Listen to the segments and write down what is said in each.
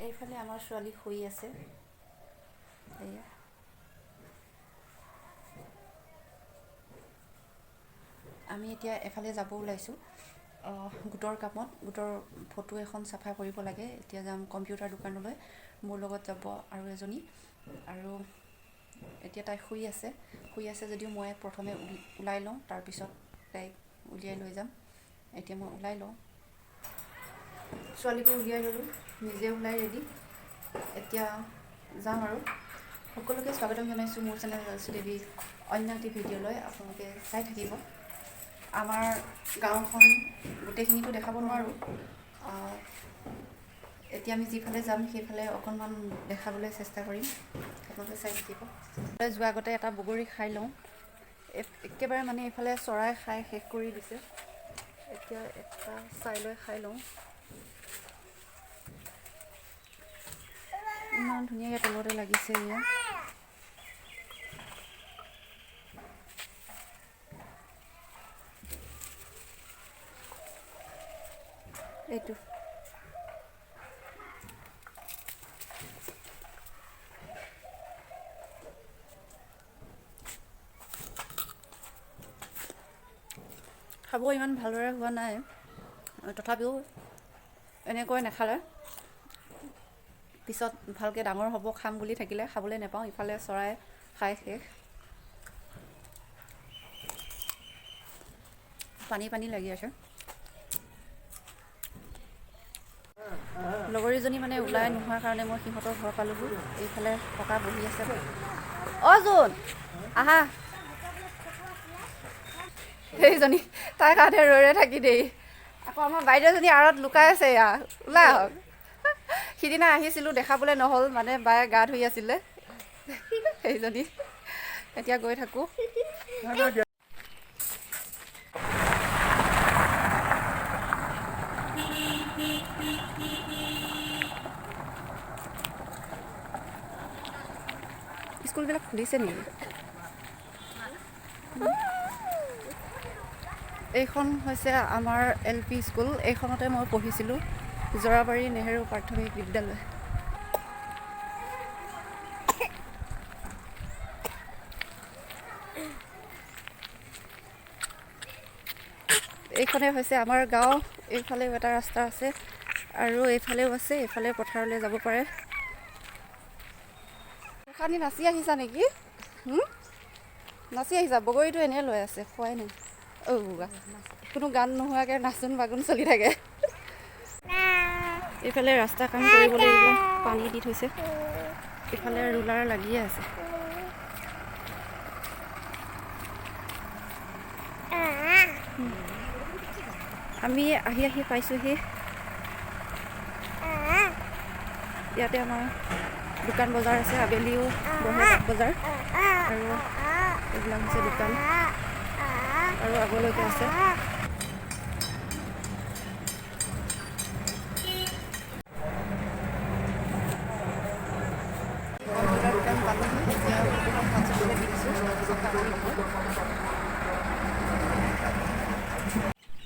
এইফালে আমাৰ ছোৱালী শুই আছে। এয়া আমি এতিয়া এফালে যাব ওলাইছোঁ গোটৰ কামত। গোটৰ ফটো এখন চাফা কৰিব লাগে। এতিয়া যাম কম্পিউটাৰ দোকানলৈ। মোৰ লগত যাব আৰু এজনী। আৰু এতিয়া তাই শুই আছে যদিও মই প্ৰথমে ওলাই লওঁ, তাৰপিছত তাইক উলিয়াই লৈ যাম। এতিয়া মই ওলাই লওঁ, ছোৱালীকো উলিয়াই ল'লোঁ, নিজে ওলাই ৰেডি। এতিয়া যাম আৰু সকলোকে স্বাগতম জনাইছোঁ মোৰ চেনেল টিভি অন্য এটি ভিডিঅ'লৈ। আপোনালোকে চাই থাকিব। আমাৰ গাঁওখন গোটেইখিনিতো দেখাব নোৱাৰোঁ। এতিয়া আমি যিফালে যাম সেইফালে অকণমান দেখাবলৈ চেষ্টা কৰিম। আপোনালোকে চাই থাকিব। যোৱাৰ আগতে এটা বগৰী খাই লওঁ। একেবাৰে মানে এইফালে চৰাই খাই শেষ কৰি দিছে। এতিয়া এটা চাই লৈ খাই লওঁ। ইমান ধুনীয়াকৈ তলতে লাগিছে এয়া। এইটো খাব ইমান ভালদৰে হোৱা নাই, তথাপিও এনেকৈ নাখালে পিছত ভালকৈ ডাঙৰ হ'ব খাম বুলি থাকিলে খাবলৈ নাপাওঁ। ইফালে চৰাই খাই শেষ। পানী লাগি আছে। লগৰীজনী মানে ওলাই নোহোৱাৰ কাৰণে মই সিহঁতৰ ঘৰ পালোঁগৈ। এইফালে ককা বহি আছে। জোন আহা। সেইজনী তাইৰ কাৰণে ৰৈ থাকি দেই। আকৌ আমাৰ বাইদেউজনী আঁৰত লুকাই আছে। এয়া ওলাই আহক। সিদিনা আহিছিলোঁ, দেখাবলৈ নহ'ল, মানে বায়ে গা ধুই আছিলে। সেইজনী এতিয়া গৈ থাকোঁ। স্কুলবিলাক খুলিছে নেকি? এইখন হৈছে আমাৰ LP স্কুল। এইখনতে মই পঢ়িছিলোঁ, জৰাবাৰী নেহেৰু প্ৰাথমিক বিদ্যালয়। এইখনে হৈছে আমাৰ গাঁও। এইফালেও এটা ৰাস্তা আছে আৰু এইফালেও আছে। এইফালে পথাৰলৈ যাব পাৰে। খানি নাচি আহিছা নেকি? নাচি আহিছা? বগৰীটো এনেই লৈ আছে, খোৱাই নাই। কোনো গান নোহোৱাকৈ নাচোন বাগুন চলি থাকে। এইফালে ৰাস্তা কাম কৰিবলৈ এইবিলাক পানী দি থৈছে। এইফালে ৰুলাৰ লাগিয়ে আছে। আমি আহি পাইছোঁহি। ইয়াতে আমাৰ দোকান বজাৰ আছে। আবেলিও বহে বাট বজাৰ, আৰু এইবিলাক হৈছে দোকান আৰু আগলৈকে আছে। কম্পিউটাৰ দোকান পালোঁহি। এতিয়া ফটোখন হোৱাটছএপতে দি দিছোঁ।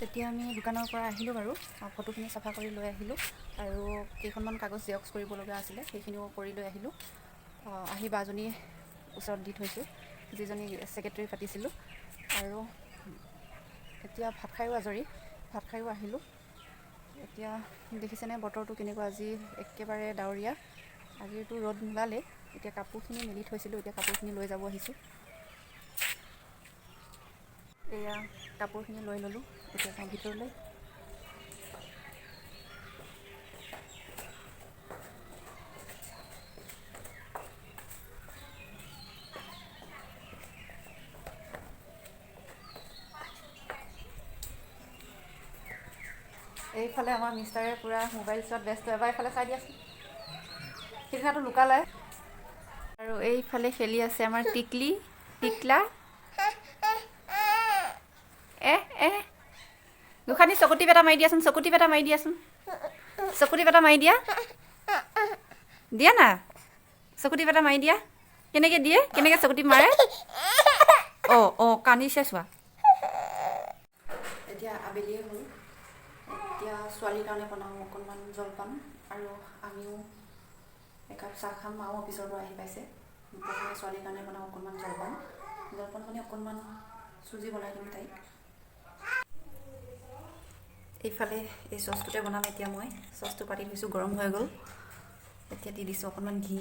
তেতিয়া আমি দোকানৰ পৰা আহিলোঁ বাৰু। ফটোখিনি চাফা কৰি লৈ আহিলোঁ আৰু কেইখনমান কাগজ জেৰক্স কৰিব লগা আছিলে, সেইখিনিও কৰি লৈ আহিলোঁ। আহি বাজনী ওচৰত দি থৈছোঁ, যিজনী ছেক্ৰেটেৰী পাতিছিলোঁ। আৰু এতিয়া ভাত খায়ো আজৰি। ভাত খায়ো আহিলোঁ। এতিয়া দেখিছেনে বতৰটো কেনেকুৱা? আজি একেবাৰে ডাৱৰীয়া। আজিতো ৰ'দ নোলালে। এতিয়া কাপোৰখিনি মেলি থৈছিলোঁ, এতিয়া কাপোৰখিনি লৈ যাব আহিছোঁ। এয়া কাপোৰখিনি লৈ ল'লোঁ। এতিয়া যাওঁ ভিতৰলৈ। এইফালে আমাৰ মিষ্টাৰে পূৰা মোবাইল চোৱাত ব্যস্ত। এবাৰ এইফালে চাই দিয়াচোন। সিদিনাটো লুকালে। আৰু এইফালে খেলি আছে আমাৰ টিকলা। গোসাঁনী চকুটিপ এটা মাৰি দিয়াচোন। চকুটিপ এটা মাৰি দিয়া। দিয়া না, চকুটিপ এটা মাৰি দিয়া। কেনেকৈ দিয়ে, কেনেকৈ চকুটিপ মাৰে? কান্দিছে চোৱা। এতিয়া আবেলিয়ে হ'ল। এতিয়া ছোৱালীৰ কাৰণে বনাওঁ অকণমান জলপান, আৰু আমিও একাপ চাহ খাম। মাও অফিচৰ পৰা আহি পাইছে। প্ৰথমে ছোৱালীৰ কাৰণে বনাওঁ অকণমান জলপান মানে অকণমান চুজি বনাই দিম তাইক। এইফালে এই চচটোতে বনাম এতিয়া মই। চচটো পাতি থৈছোঁ, গৰম হৈ গ'ল। এতিয়া দি দিছোঁ অকণমান ঘি।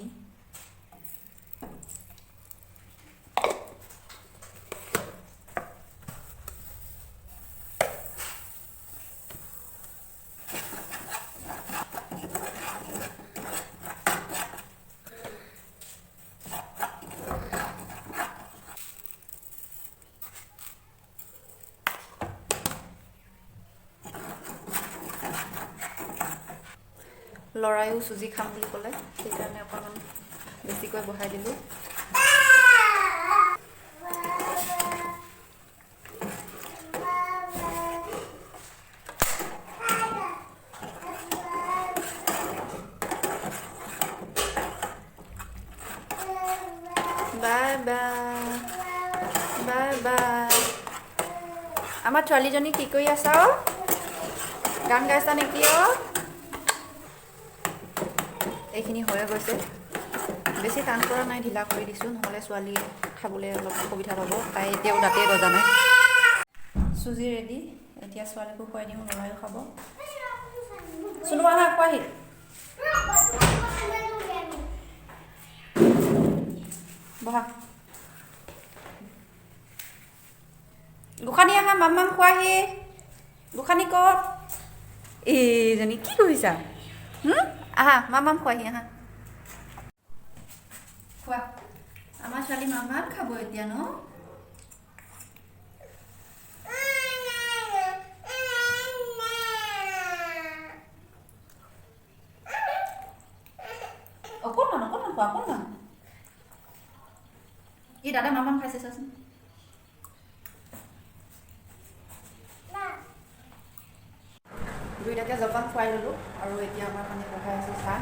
ল'ৰায়ো চুজি খাম বুলি ক'লে, সেইকাৰণে অকণমান বেছিকৈ বহাই দিলোঁ। Bye bye, bye bye. আমাৰ ছোৱালীজনী কি কৰি আছা অ'? গান গাইছা নেকি অ'? এইখিনি হৈ গৈছে। বেছি টান কৰা নাই, ঢিলা কৰি দিছোঁ, নহ'লে ছোৱালীয়ে খাবলৈ অলপ অসুবিধা পাব। তাই এতিয়াও দাঁতেই গজা নাই। চুজি ৰেডি। এতিয়া ছোৱালীকো খুৱাই দিওঁ, ল'ৰায়ো খাব। চুনু আহা খোৱাহি। বহা। গোসাঁনী আহা, মাম খোৱাহি। গোসাঁনী ক'ত? এইজনী কি কৰিছা? আহা, মাম খোৱাহি আহা। খোৱা। আমাৰ ছোৱালী মাম খাব এতিয়া ন? অকণমান খোৱা, অকণমান। ই দাদা মাম খাইছে চাচোন। দুইটাকে জলপান খুৱাই ল'লোঁ আৰু এতিয়া আমাৰ মানে বহাই আছোঁ চাহ।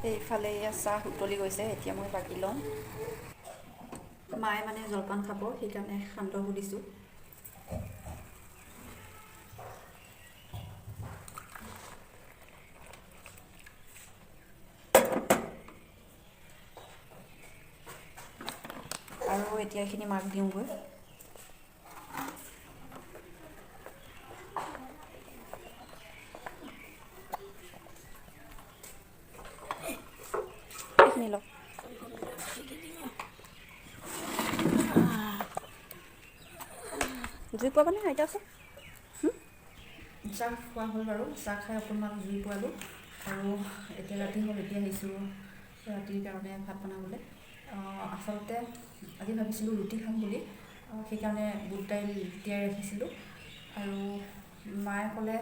এইফালে এয়া চাহ উতলি গৈছে, এতিয়া মই বাকি লওঁ। মায়ে মানে জলপান খাব, সেইকাৰণে সান্দহো দিছোঁ। আৰু এতিয়া এইখিনি মাক দিওঁগৈ। এইখিনি লওক। জুই পোৱাবানে আইতা আছে? চাহ খোৱা হ'ল বাৰু। চাহ খাই অকণমান জুই পোৱালোঁ আৰু এতিয়া ৰাতি হ'ল। এতিয়া আহিছোঁ ৰাতিৰ কাৰণে ভাত বনাবলৈ। আচলতে আজি ভাবিছিলোঁ ৰুটি খাম বুলি, সেইকাৰণে বুট দাইল তিয়াই ৰাখিছিলোঁ। আৰু মায়ে ক'লে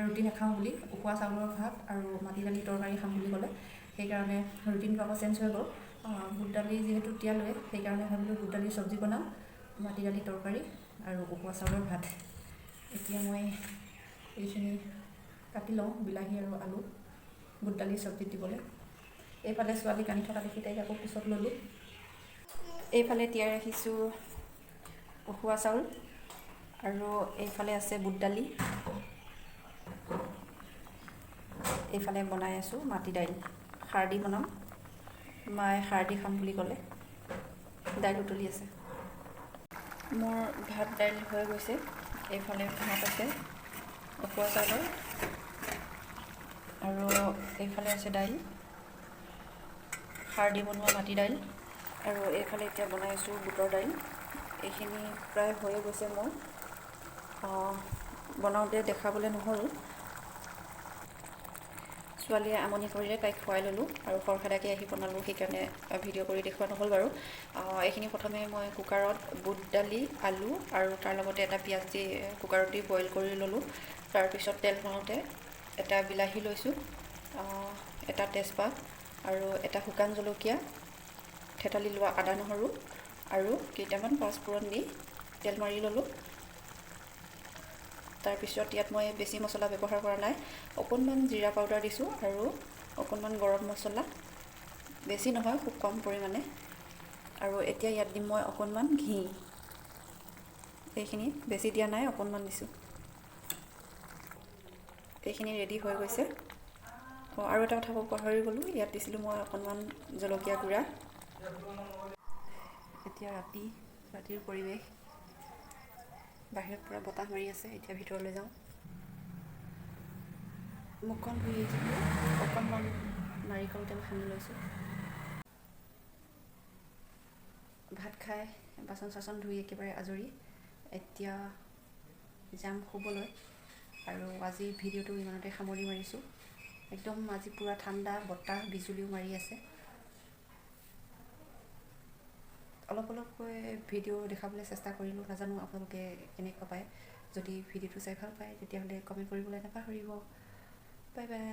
ৰুটি নাখাওঁ বুলি, উখোৱা চাউলৰ ভাত আৰু মাটি দালি তৰকাৰী খাম বুলি ক'লে। সেইকাৰণে ৰুটিনটো আকৌ চেঞ্জ হৈ গ'ল। বুট দালি যিহেতু তিয়ালোৱে, সেইকাৰণে ভাবিলোঁ বুট দালিৰ চব্জি বনাম, মাটি দালি তৰকাৰী আৰু উখোৱা চাউলৰ ভাত। এতিয়া মই এইখিনি কাটি লওঁ, বিলাহী আৰু আলু বুট দালিৰ চব্জিত দিবলৈ। এইফালে ছোৱালী কান্দি থকা দেখি তাইক আকৌ পিছত ল'লোঁ। এইফালে তিয়াই ৰাখিছোঁ উখোৱা চাউল আৰু এইফালে আছে বুট দালি। এইফালে বনাই আছোঁ মাটি দাইল, খাৰ দি বনাম। মায়ে খাৰ দি খাম বুলি ক'লে। দাইল উতলি আছে। মোৰ ভাত দাইল হৈ গৈছে। এইফালে ভাত আছে উখোৱা চাউলৰ আৰু এইফালে আছে দাইল, খাৰ দি বনোৱা মাটি দাইল। আৰু এইফালে এতিয়া বনাই আছোঁ বুটৰ দাইল। এইখিনি প্ৰায় হৈয়ে গৈছে মোৰ। বনাওঁতে দেখাবলৈ নহ'ল, ছোৱালীয়ে আমনি কৰিলে, তাইক খুৱাই ল'লোঁ আৰু খৰখেদাকৈ আহি বনালোঁ, সেইকাৰণে ভিডিঅ' কৰি দেখুওৱা নহ'ল বাৰু। এইখিনি প্ৰথমে মই কুকাৰত বুট দালি, আলু আৰু তাৰ লগতে এটা পিঁয়াজ দি কুকাৰত দি বইল কৰি ল'লোঁ। তাৰপিছত তেল মাৰোঁতে এটা বিলাহী লৈছোঁ, এটা তেজপাত আৰু এটা শুকান জলকীয়া, থেতালি লোৱা আদা নহৰু আৰু কেইটামান পাঁচফোৰণ দি তেল মাৰি ল'লোঁ। তাৰপিছত ইয়াত মই বেছি মছলা ব্যৱহাৰ কৰা নাই, অকণমান জিৰা পাউডাৰ দিছোঁ আৰু অকণমান গৰম মছলা, বেছি নহয় খুব কম পৰিমাণে। আৰু এতিয়া ইয়াত দিম মই অকণমান ঘি। এইখিনি বেছি দিয়া নাই, অকণমান দিছোঁ। সেইখিনি ৰেডি হৈ গৈছে। আৰু এটা কথা ক'ব পাহৰি গ'লোঁ, ইয়াত দিছিলোঁ মই অকণমান জলকীয়া গুড়া। এতিয়া ৰাতিৰ পৰিৱেশ, বাহিৰত পূৰা বতাহ মাৰি আছে। এতিয়া ভিতৰলৈ যাওঁ। মুখখন ধুই আহিছিলোঁ, অকণমান নাৰিকল তেল সানি লৈছোঁ। ভাত খাই বাচন চাচন ধুই একেবাৰে আজৰি। এতিয়া যাম শুবলৈ। আৰু আজি ভিডিঅ'টো ইমানতে সামৰি মাৰিছোঁ। একদম আজি পূৰা ঠাণ্ডা, বতাহ বিজুলীও মাৰি আছে। অলপকৈ ভিডিঅ' দেখাবলৈ চেষ্টা কৰিলোঁ, নাজানো আপোনালোকে কেনেকুৱা পায়। যদি ভিডিঅ'টো চাই ভাল পায় তেতিয়াহ'লে কমেণ্ট কৰিবলৈ নাপাহৰিব। Bye bye.